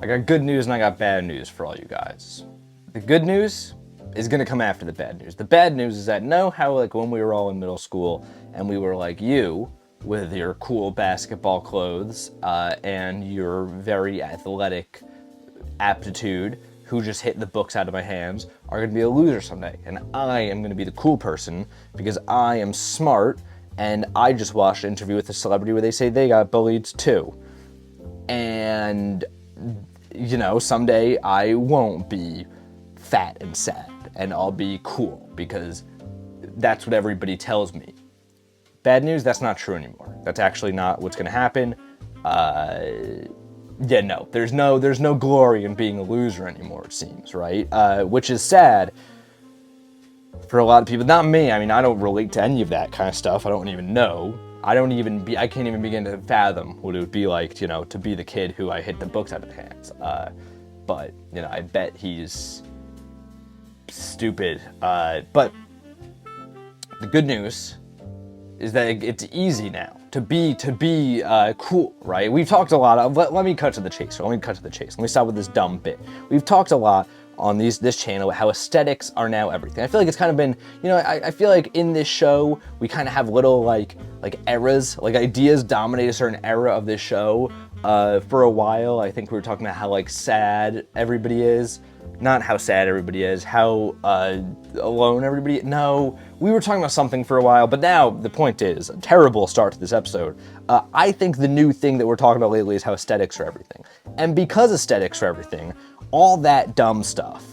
I got good news and I got bad news for all you guys. The good news is gonna come after the bad news. The bad news is that know how like when we were all in middle school and we were like you with your cool basketball clothes and your very athletic aptitude who just hit the books out of my hands are gonna be a loser someday. And I am gonna be the cool person because I am smart and I just watched an interview with a celebrity where they say they got bullied too. And you know, someday I won't be fat and sad and I'll be cool because that's what everybody tells me. Bad news, that's not true anymore. That's actually not what's gonna happen. No, there's no glory in being a loser anymore, it seems, right? Which is sad for a lot of people. Not me, I mean, I don't relate to any of that kind of stuff. I don't even know. I can't even begin to fathom what it would be like, you know, to be the kid who I hit the books out of the hands. But, you know, I bet he's stupid. But the good news is that it's easy now to be cool, right? We've talked a lot of, let me cut to the chase. Let me stop with this dumb bit. We've talked a lot on this channel how aesthetics are now everything. I feel like it's kind of been, you know, I feel like in this show we kind of have little like eras, like ideas dominate a certain era of this show. For a while, I think we were talking about how like sad everybody is. Not how sad everybody is, how alone everybody. No, we were talking about something for a while, but now the point is, a terrible start to this episode. I think the new thing that we're talking about lately is how aesthetics are everything. And because aesthetics are everything, all that dumb stuff,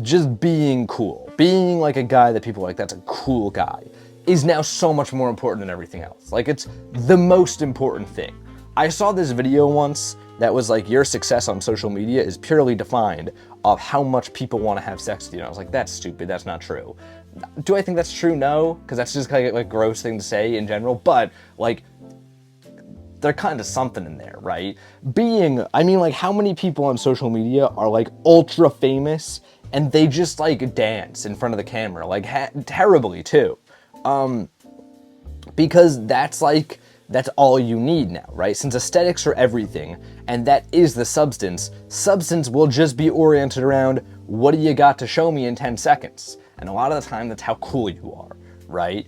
just being cool, being like a guy that people are like, that's a cool guy, is now so much more important than everything else. Like, it's the most important thing. I saw this video once that was like, your success on social media is purely defined of how much people want to have sex with you. And I was like, that's stupid, that's not true. Do I think that's true? No, because that's just kind of like a gross thing to say in general, but like, there's kind of something in there, right? I mean, like, how many people on social media are like ultra famous and they just like dance in front of the camera, like terribly too. Because that's all you need now, right? Since aesthetics are everything, and that is the substance will just be oriented around, what do you got to show me in 10 seconds? And a lot of the time, that's how cool you are, right?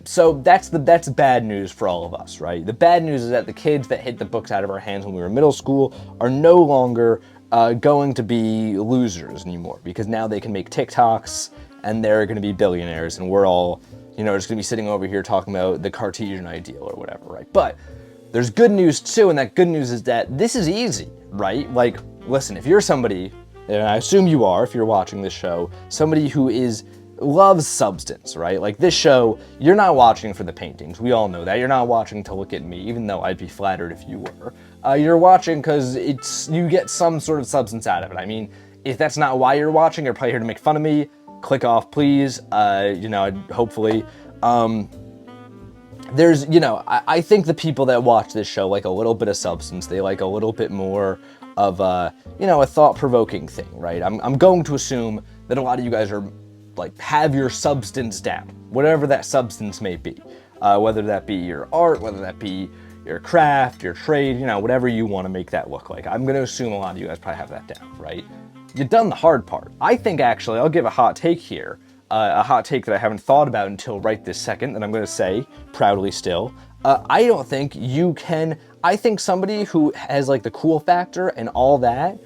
So that's bad news for all of us, right? The bad news is that the kids that hit the books out of our hands when we were in middle school are no longer going to be losers anymore, because now they can make TikToks, and they're gonna be billionaires, and we're all, you know, just gonna be sitting over here talking about the Cartesian ideal or whatever, right? But there's good news too, and that good news is that this is easy, right? Like, listen, if you're somebody, and I assume you are, if you're watching this show, somebody who loves substance, right? Like this show, you're not watching for the paintings. We all know that. You're not watching to look at me, even though I'd be flattered if you were. You're watching because you get some sort of substance out of it. I mean, if that's not why you're watching, you're probably here to make fun of me. Click off, please. You know, hopefully. There's, you know, I think the people that watch this show like a little bit of substance. They like a little bit more of you know, a thought-provoking thing, right? I'm going to assume that a lot of you guys are like, have your substance down, whatever that substance may be, whether that be your art, whether that be your craft, your trade, you know, whatever you want to make that look like. I'm going to assume a lot of you guys probably have that down, right? You've done the hard part. I think, actually, I'll give a hot take here, a hot take that I haven't thought about until right this second, that I'm going to say, proudly still. I don't think you can, I think somebody who has like the cool factor and all that,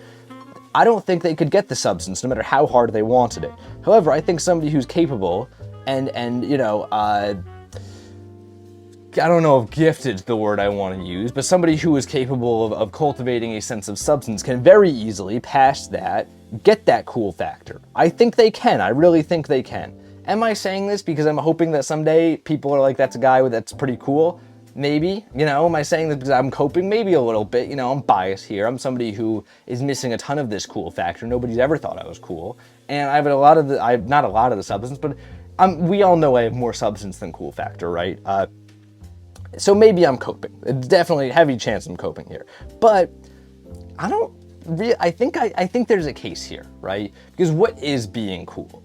I don't think they could get the substance no matter how hard they wanted it. However, I think somebody who's capable and you know, I don't know if gifted is the word I want to use, but somebody who is capable of cultivating a sense of substance can very easily, past that, get that cool factor. I think they can. I really think they can. Am I saying this because I'm hoping that someday people are like, that's a guy that's pretty cool? Maybe, you know, am I saying this because I'm coping? Maybe a little bit, you know, I'm biased here. I'm somebody who is missing a ton of this cool factor. Nobody's ever thought I was cool. And I have not a lot of the substance, but we all know I have more substance than cool factor, right? So maybe I'm coping. It's definitely a heavy chance I'm coping here. But I think there's a case here, right? Because what is being cool?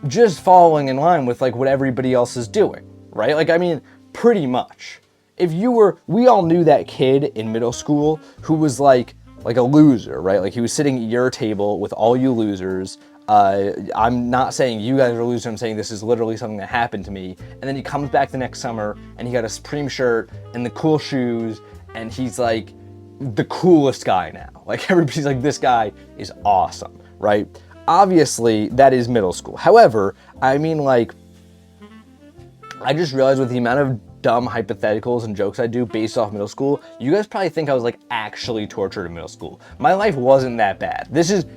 Just following in line with like what everybody else is doing, right? Like, I mean, pretty much. We all knew that kid in middle school who was like like a loser, right? Like he was sitting at your table with all you losers. I'm not saying you guys are losers, I'm saying this is literally something that happened to me. And then he comes back the next summer and he got a Supreme shirt and the cool shoes, and he's like the coolest guy now. Like everybody's like, this guy is awesome, right? Obviously, that is middle school. However, I mean, like, I just realized with the amount of dumb hypotheticals and jokes I do based off middle school, you guys probably think I was like actually tortured in middle school. My life wasn't that bad.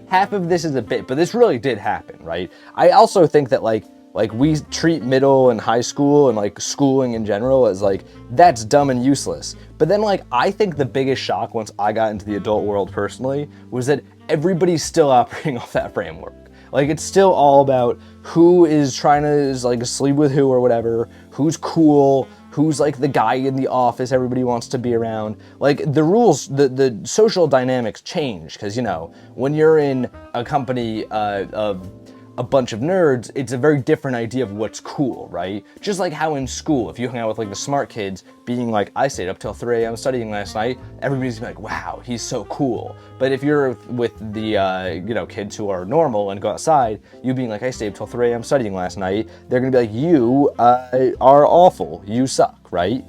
Half of this is a bit, but this really did happen, right? I also think that like we treat middle and high school and like schooling in general as like, that's dumb and useless. But then like, I think the biggest shock once I got into the adult world personally was that everybody's still operating off that framework. Like it's still all about who is trying to like sleep with who or whatever, who's cool, who's like the guy in the office everybody wants to be around. Like the rules, the social dynamics change because, you know, when you're in a company of a bunch of nerds, it's a very different idea of what's cool, right? Just like how in school, if you hang out with like the smart kids being like, I stayed up till 3 a.m. studying last night, everybody's gonna be like, wow, he's so cool. But if you're with the, you know, kids who are normal and go outside, you being like, I stayed up till 3 a.m. studying last night, they're gonna be like, you are awful, you suck, right?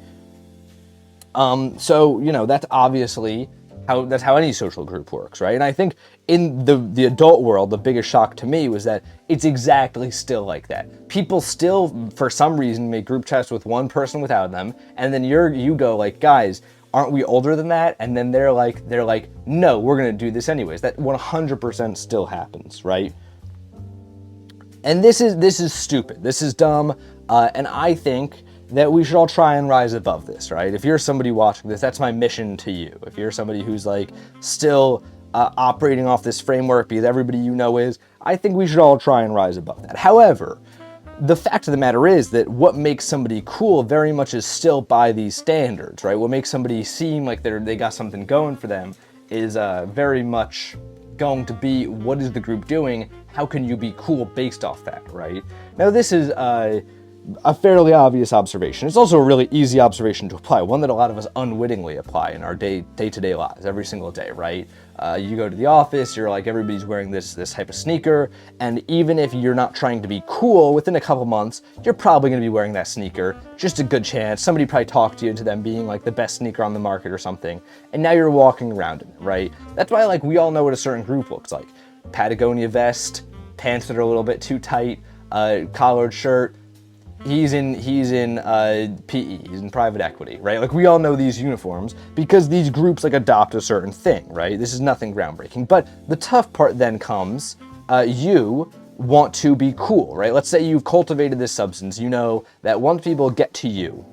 So, you know, that's obviously that's how any social group works, right? And I think in the adult world, the biggest shock to me was that it's exactly still like that. People still, for some reason, make group chats with one person without them, and then you go like, guys, aren't we older than that? And then they're like, no, we're gonna do this anyways. That 100% still happens, right? And this is stupid. This is dumb, and I think that we should all try and rise above this, right? If you're somebody watching this, that's my mission to you. If you're somebody who's like still operating off this framework because everybody you know is, I think we should all try and rise above that. However, the fact of the matter is that what makes somebody cool very much is still by these standards, right? What makes somebody seem like they got something going for them is very much going to be, what is the group doing? How can you be cool based off that, right? Now this is a fairly obvious observation. It's also a really easy observation to apply, one that a lot of us unwittingly apply in our day-to-day lives, every single day, right? You go to the office, you're like, everybody's wearing this type of sneaker, and even if you're not trying to be cool, within a couple months, you're probably gonna be wearing that sneaker. Just a good chance. Somebody probably talked you into them being like the best sneaker on the market or something, and now you're walking around in it, right? That's why like we all know what a certain group looks like. Patagonia vest, pants that are a little bit too tight, collared shirt. He's in PE, he's in private equity, right? Like we all know these uniforms because these groups like adopt a certain thing, right? This is nothing groundbreaking. But the tough part then comes, you want to be cool, right? Let's say you've cultivated this substance. You know that once people get to you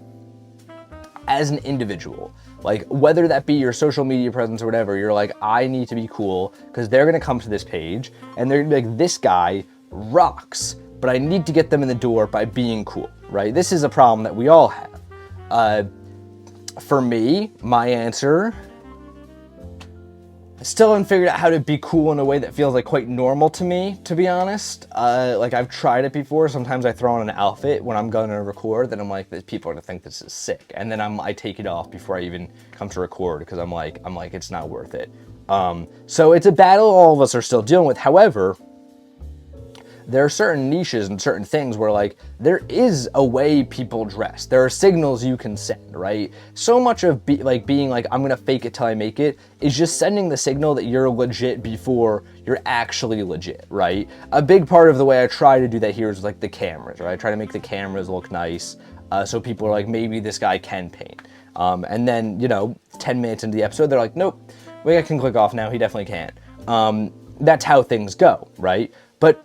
as an individual, like whether that be your social media presence or whatever, you're like, I need to be cool because they're gonna come to this page and they're gonna be like, this guy rocks. But I need to get them in the door by being cool, right? This is a problem that we all have. For me, my answer, I still haven't figured out how to be cool in a way that feels like quite normal to me, to be honest. Like I've tried it before. Sometimes I throw on an outfit when I'm gonna record, then I'm like, people are gonna think this is sick. And then I take it off before I even come to record because I'm like, it's not worth it. So it's a battle all of us are still dealing with. However, there are certain niches and certain things where like there is a way people dress. There are signals you can send, right? So much of being like, I'm gonna fake it till I make it is just sending the signal that you're legit before you're actually legit, right? A big part of the way I try to do that here is like the cameras, right? I try to make the cameras look nice. So people are like, maybe this guy can paint. And then, you know, 10 minutes into the episode, they're like, nope, I can click off now, he definitely can. That's how things go, right? But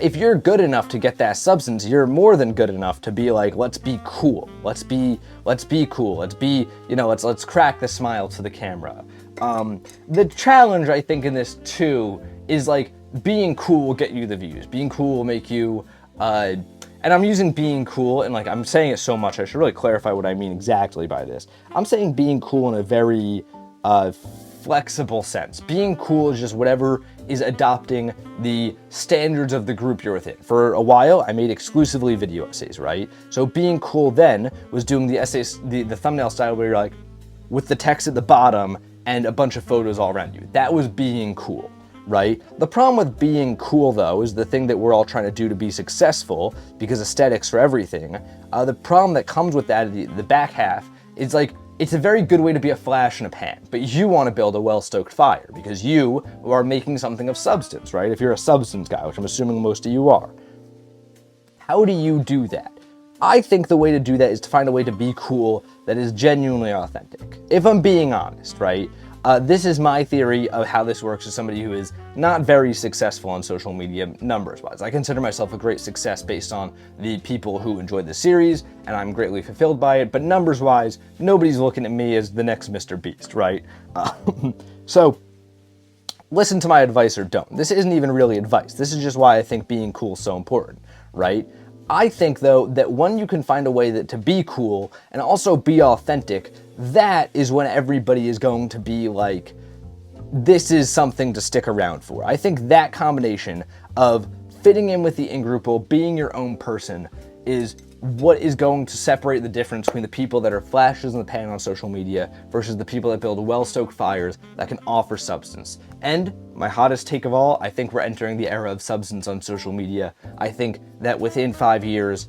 if you're good enough to get that substance, you're more than good enough to be like, let's be cool. Let's be cool. Let's be, you know, let's crack the smile to the camera. The challenge, I think, in this too, is like being cool will get you the views. Being cool will make you, and I'm using being cool, and like I'm saying it so much, I should really clarify what I mean exactly by this. I'm saying being cool in a very flexible sense. Being cool is just whatever is adopting the standards of the group you're within. For a while, I made exclusively video essays, right? So being cool then was doing the essays, the thumbnail style where you're like, with the text at the bottom and a bunch of photos all around you. That was being cool, right? The problem with being cool, though, is the thing that we're all trying to do to be successful, because aesthetics for everything. The problem that comes with that, the back half, is like, it's a very good way to be a flash in a pan, but you want to build a well-stoked fire because you are making something of substance, right? If you're a substance guy, which I'm assuming most of you are. How do you do that? I think the way to do that is to find a way to be cool that is genuinely authentic. If I'm being honest, right? This is my theory of how this works as somebody who is not very successful on social media numbers-wise. I consider myself a great success based on the people who enjoyed the series, and I'm greatly fulfilled by it, but numbers-wise, nobody's looking at me as the next Mr. Beast, right? So, listen to my advice or don't. This isn't even really advice. This is just why I think being cool is so important, right? I think, though, that when you can find a way to be cool and also be authentic, that is when everybody is going to be like, this is something to stick around for. I think that combination of fitting in with the in-group while being your own person is what is going to separate the difference between the people that are flashes in the pan on social media versus the people that build well-stoked fires that can offer substance. And my hottest take of all, I think we're entering the era of substance on social media. I think that within 5 years,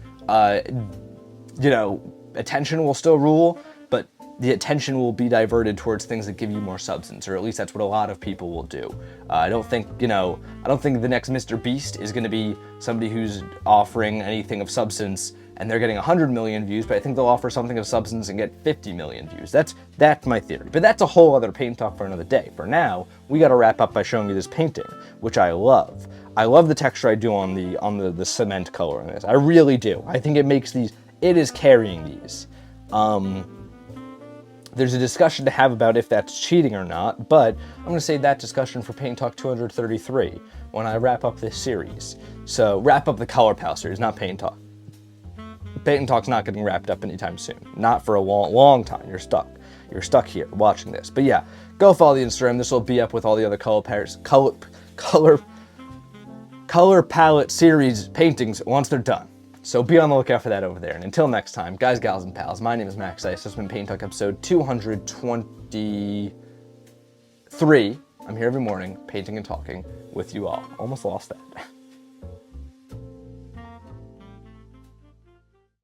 attention will still rule, but the attention will be diverted towards things that give you more substance, or at least that's what a lot of people will do. I don't think the next Mr. Beast is going to be somebody who's offering anything of substance and they're getting 100 million views, but I think they'll offer something of substance and get 50 million views. That's my theory. But that's a whole other paint talk for another day. For now, we got to wrap up by showing you this painting, which I love. I love the texture I do on the cement color in this. I really do. I think it makes these, it is carrying these. There's a discussion to have about if that's cheating or not, but I'm going to save that discussion for Paint Talk 233 when I wrap up this series. So wrap up the Color Palette series, not Paint Talk. Paint Talk's not getting wrapped up anytime soon. Not for a long time. You're stuck. You're stuck here watching this. But yeah, go follow the Instagram. This will be up with all the other color palette series paintings once they're done. So be on the lookout for that over there. And until next time, guys, gals, and pals, my name is Max Ice. This has been Paint Talk episode 223. I'm here every morning, painting and talking with you all. Almost lost that.